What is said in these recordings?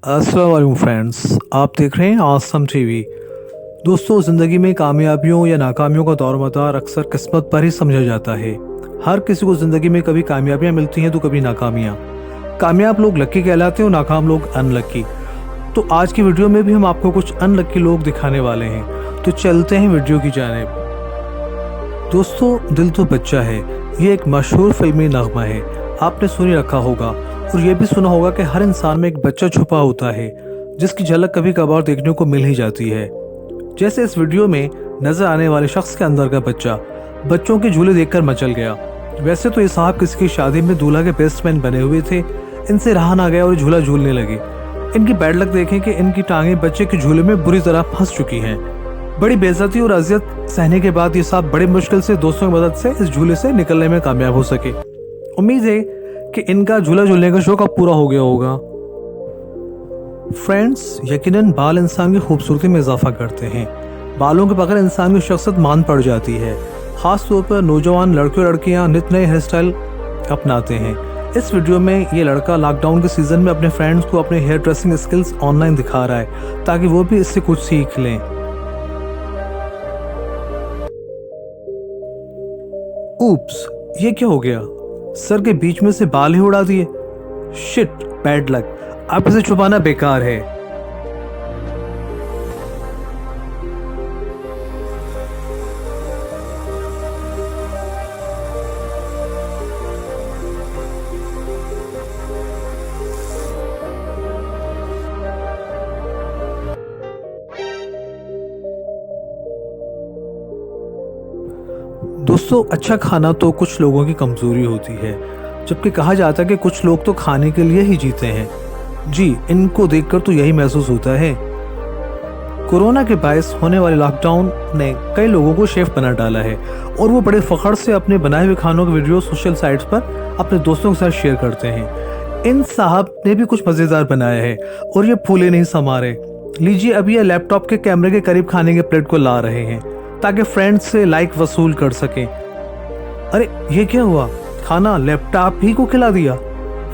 अस्सलाम वालेकुम फ्रेंड्स, आप देख रहे हैं आसम टीवी। दोस्तों, ज़िंदगी में कामयाबियों या नाकामियों का दौरमदार अक्सर किस्मत पर ही समझा जाता है। हर किसी को ज़िंदगी में कभी कामयाबियाँ मिलती हैं तो कभी नाकामियाँ। कामयाब लोग लक्की कहलाते हैं और नाकाम लोग अनलक्की। तो आज की वीडियो में भी हम आपको कुछ अनलक्की लोग दिखाने वाले हैं। तो चलते हैं वीडियो की जानिब। दोस्तों, दिल तो बच्चा है, ये एक मशहूर फिल्मी नगमा है। आपने सुनी रखा होगा और ये भी सुना होगा कि हर इंसान में एक बच्चा छुपा होता है जिसकी झलक कभी कभार देखने को मिल ही जाती है। जैसे इस वीडियो में नजर आने वाले शख्स के अंदर का बच्चा बच्चों के झूले देखकर मचल गया। वैसे तो ये साहब किसी की शादी में दूल्हा के बेस्ट मैन बने हुए थे, इनसे रहा ना गया और झूला झूलने लगे। इनकी बैड लक देखें कि इनकी टांगें बच्चे के झूले में बुरी तरह फंस चुकी हैं। बड़ी बेइज्जती और अजियत सहने के बाद ये साहब बड़ी मुश्किल से दोस्तों की मदद से इस झूले से निकलने में कामयाब हो सके। उम्मीद है कि इनका झूला झूलने का शौक अब पूरा हो गया होगा। फ्रेंड्स, यकीनन बाल इंसान की खूबसूरती में इजाफा करते हैं। बालों के बगैर इंसान की शख्सियत मान पड़ जाती है। खास तौर पर नौजवान लड़के और लड़कियां नित नए हेयर स्टाइल अपनाते हैं। इस वीडियो में ये लड़का लॉकडाउन के सीजन में अपने फ्रेंड्स को अपने हेयर ड्रेसिंग स्किल्स ऑनलाइन दिखा रहा है ताकि वो भी इससे कुछ सीख लें। ऊप्स, ये क्या हो गया? सर के बीच में से बाल ही उड़ा दिए। Shit, bad luck. अब इसे छुपाना बेकार है। दोस्तों, अच्छा खाना तो कुछ लोगों की कमजोरी होती है, जबकि कहा जाता है कि कुछ लोग तो खाने के लिए ही जीते हैं। जी, इनको देखकर तो यही महसूस होता है। कोरोना के बायस होने वाले लॉकडाउन ने कई लोगों को शेफ बना डाला है और वो बड़े फख्र से अपने बनाए हुए खानों के वीडियो सोशल साइट्स पर अपने दोस्तों के साथ शेयर करते हैं। इन साहब ने भी कुछ मज़ेदार बनाया है और ये फूले नहीं समा रहे। लीजिए, अभी ये लैपटॉप के कैमरे के करीब खाने के प्लेट को ला रहे हैं ताकि फ्रेंड्स से लाइक वसूल कर सकें। अरे, ये क्या हुआ? खाना लैपटॉप ही को खिला दिया।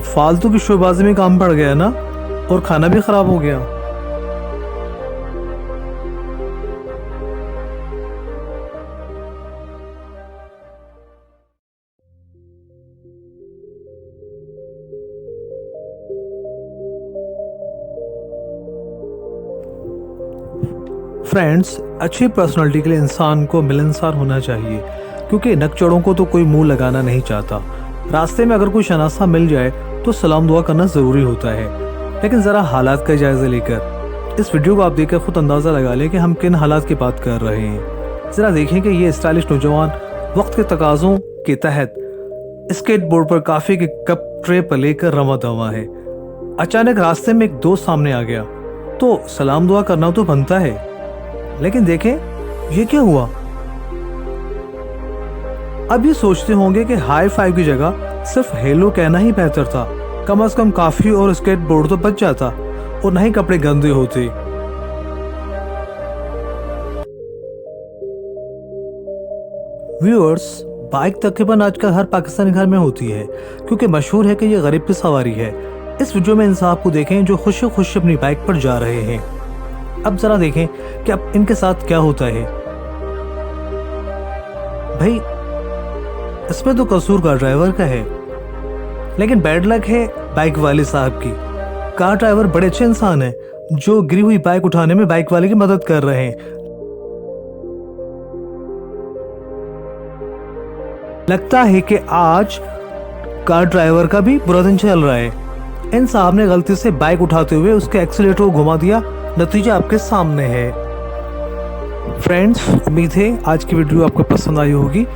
फालतू की शोबाजी में काम पड़ गया ना, और खाना भी खराब हो गया। फ्रेंड्स, अच्छी पर्सनालिटी के लिए इंसान को मिलनसार होना चाहिए, क्योंकि नकचड़ों को तो कोई मुंह लगाना नहीं चाहता। रास्ते में अगर कोई शनासा मिल जाए तो सलाम दुआ करना ज़रूरी होता है। लेकिन ज़रा हालात का जायज़ा लेकर इस वीडियो को आप देखकर खुद अंदाज़ा लगा लें कि हम किन हालात की बात कर रहे हैं। ज़रा देखें कि ये स्टाइलिश नौजवान वक्त के तकाज़ों के तहत स्केटबोर्ड पर काफ़ी के कप ट्रे पर लेकर रवा दवा है। अचानक रास्ते में एक दोस्त सामने आ गया तो सलाम दुआ करना तो बनता है, लेकिन देखें ये क्या हुआ। अब ये सोचते होंगे कि हाई फाइव की जगह सिर्फ हेलो कहना ही बेहतर था। कम से कम काफी और स्केटबोर्ड तो बच जाता और नहीं कपड़े गंदे होते। व्यूअर्स, बाइक तकरीबन आजकल हर पाकिस्तानी घर में होती है, क्योंकि मशहूर है कि ये गरीब की सवारी है। इस वीडियो में इंसान को देखें जो खुशी खुशी अपनी बाइक पर जा रहे हैं। अब जरा देखें कि अब इनके साथ क्या होता है। भाई, इसमें तो कसूर कार ड्राइवर का है, लेकिन बैड लक है बाइक वाले साहब की। कार ड्राइवर बड़े अच्छे इंसान हैं जो गिरी हुई बाइक उठाने में बाइक वाले की मदद कर रहे हैं। लगता है कि आज कार ड्राइवर का भी बुरा दिन चल रहा है। इन साहब ने गलती से बाइक उठाते हुए उसके एक्सीलेटर को घुमा दिया। नतीजा आपके सामने है। फ्रेंड्स, उम्मीद है आज की वीडियो आपको पसंद आई होगी।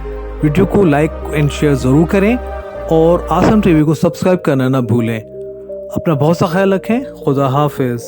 वीडियो को लाइक एंड शेयर ज़रूर करें और आसम टीवी को सब्सक्राइब करना ना भूलें। अपना बहुत सा ख्याल रखें। खुदा हाफिज़।